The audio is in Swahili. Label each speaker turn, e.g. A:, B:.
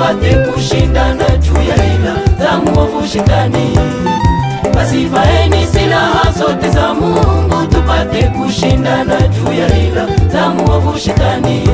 A: tupate kushindana juu ya ila za muovu shetani. Basi vaeni silaha zote za Mungu tupate kushindana juu ya ila za muovu shetani.